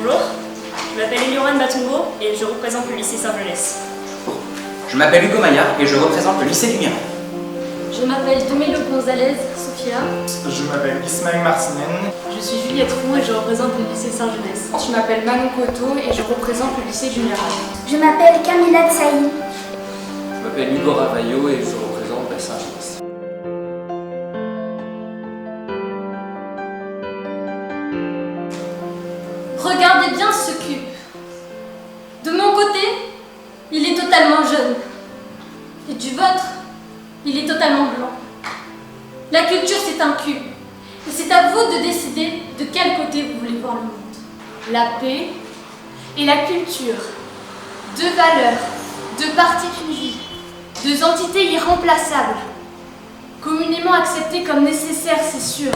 Bonjour, je m'appelle Eliorane Batungo et je représente le lycée Saint-Jeunesse. Je m'appelle Hugo Maillard et je représente le lycée du Mirail. Je m'appelle Domelo Gonzalez Sofia. Je m'appelle Ismaël Martinen. Je suis Juliette Roux et je représente le lycée Saint-Jeunesse. Je m'appelle Manon Coteau et je représente le lycée du Mirail. Je m'appelle Camilla Tsaï. Je m'appelle Hugo Ravaillot et je représente la Saint-Jeunesse. Regardez bien ce cube. De mon côté, il est totalement jaune. Et du vôtre, il est totalement blanc. La culture, c'est un cube. Et c'est à vous de décider de quel côté vous voulez voir le monde. La paix et la culture. Deux valeurs, deux parties d'une vie, deux entités irremplaçables. Communément acceptées comme nécessaires, c'est sûr.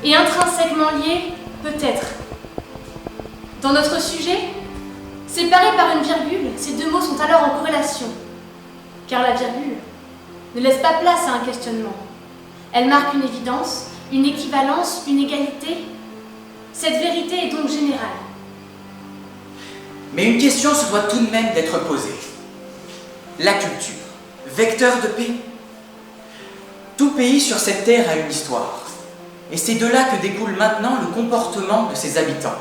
Et intrinsèquement liées, peut-être. Dans notre sujet, séparés par une virgule, ces deux mots sont alors en corrélation. Car la virgule ne laisse pas place à un questionnement. Elle marque une évidence, une équivalence, une égalité. Cette vérité est donc générale. Mais une question se doit tout de même d'être posée. La culture, vecteur de paix. Tout pays sur cette terre a une histoire. Et c'est de là que découle maintenant le comportement de ses habitants,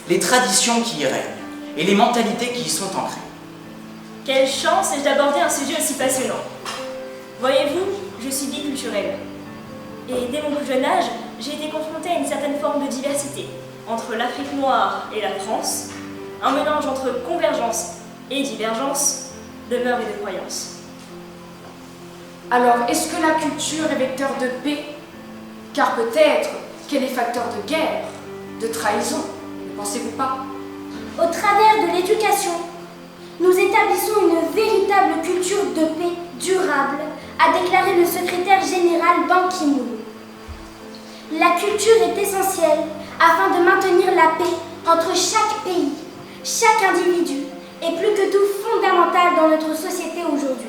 les traditions qui y règnent et les mentalités qui y sont ancrées. Quelle chance ai-je d'aborder un sujet aussi passionnant. Voyez-vous, je suis biculturelle. Et dès mon plus jeune âge, j'ai été confrontée à une certaine forme de diversité entre l'Afrique noire et la France, un mélange entre convergence et divergence de mœurs et de croyances. Alors, est-ce que la culture est vecteur de paix? Car peut-être qu'elle est facteur de guerre, de trahison, ne pensez-vous pas? Au travers de l'éducation, nous établissons une véritable culture de paix durable, a déclaré le secrétaire général Ban Ki-moon. La culture est essentielle afin de maintenir la paix entre chaque pays, chaque individu, et plus que tout fondamentale dans notre société aujourd'hui.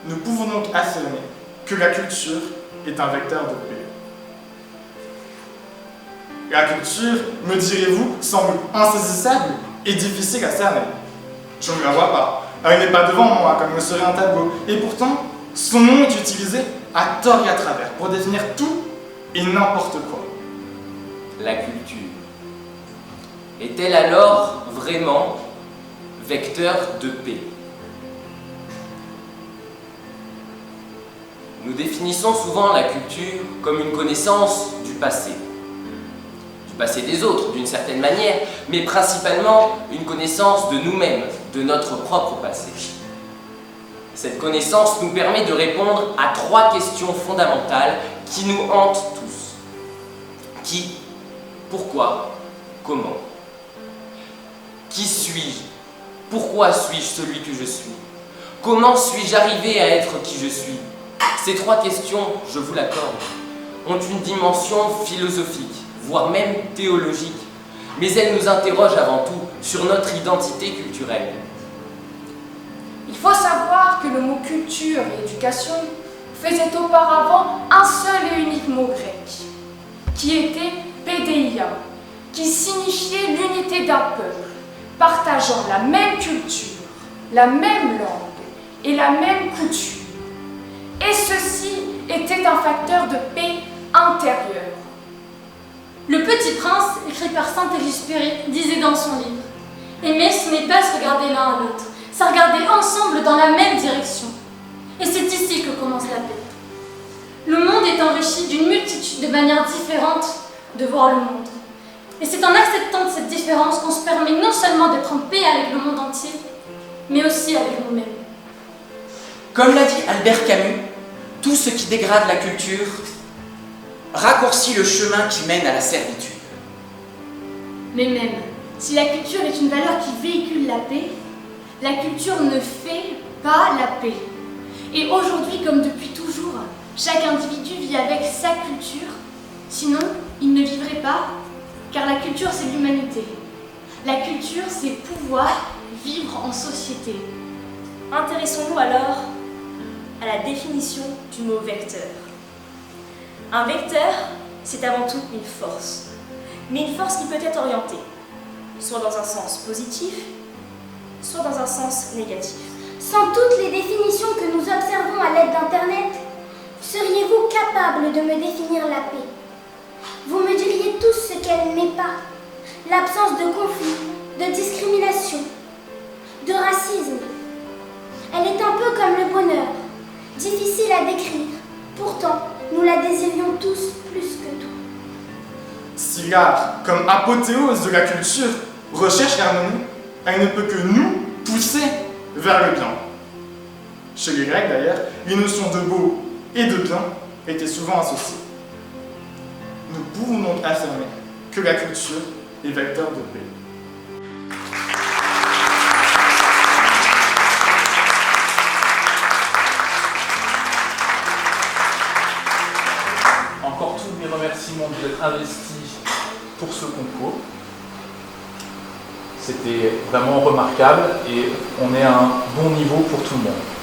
Nous pouvons donc affirmer que la culture est un vecteur de paix. La culture, me direz-vous, semble insaisissable et difficile à cerner. Je ne la vois pas. Elle n'est pas devant moi comme le serait un tableau. Et pourtant, son nom est utilisé à tort et à travers pour définir tout et n'importe quoi. La culture. Est-elle alors vraiment vecteur de paix? Nous définissons souvent la culture comme une connaissance du passé des autres d'une certaine manière, mais principalement une connaissance de nous-mêmes, de notre propre passé. Cette connaissance nous permet de répondre à trois questions fondamentales qui nous hantent tous. Qui? Pourquoi? Comment? Qui suis-je? Pourquoi suis-je celui que je suis? Comment suis-je arrivé à être qui je suis? Ces trois questions, je vous l'accorde, ont une dimension philosophique, voire même théologique, mais elles nous interrogent avant tout sur notre identité culturelle. Il faut savoir que le mot culture et éducation faisait auparavant un seul et unique mot grec, qui était pédéia, qui signifiait l'unité d'un peuple, partageant la même culture, la même langue et la même coutume. Et ceci était un facteur de paix intérieure. Le Petit Prince, écrit par Saint-Exupéry, disait dans son livre « Aimer, ce n'est pas se regarder l'un à l'autre, c'est regarder ensemble dans la même direction. » Et c'est ici que commence la paix. Le monde est enrichi d'une multitude de manières différentes de voir le monde. Et c'est en acceptant cette différence qu'on se permet non seulement d'être en paix avec le monde entier, mais aussi avec nous-mêmes. Comme l'a dit Albert Camus, tout ce qui dégrade la culture raccourcit le chemin qui mène à la servitude. Mais même, si la culture est une valeur qui véhicule la paix, la culture ne fait pas la paix. Et aujourd'hui, comme depuis toujours, chaque individu vit avec sa culture, sinon il ne vivrait pas, car la culture c'est l'humanité. La culture c'est pouvoir vivre en société. Intéressons-nous alors à la définition du mot vecteur. Un vecteur, c'est avant tout une force, mais une force qui peut être orientée. soit dans un sens positif, soit dans un sens négatif. Sans toutes les définitions que nous observons à l'aide d'Internet, seriez-vous capable de me définir la paix? Vous me diriez tous ce qu'elle n'est pas. L'absence de conflit, de discrimination, de racisme. Elle est un peu comme le bonheur, difficile à décrire. Pourtant, nous la désirions tous plus que tout. Si l'art, comme apothéose de la culture, recherche l'harmonie, elle ne peut que nous pousser vers le bien. Chez les Grecs d'ailleurs, les notions de beau et de bien étaient souvent associées. Nous pouvons donc affirmer que la culture est vecteur de paix. Encore tous mes remerciements d'être investis pour ce concours. C'était vraiment remarquable et on est à un bon niveau pour tout le monde.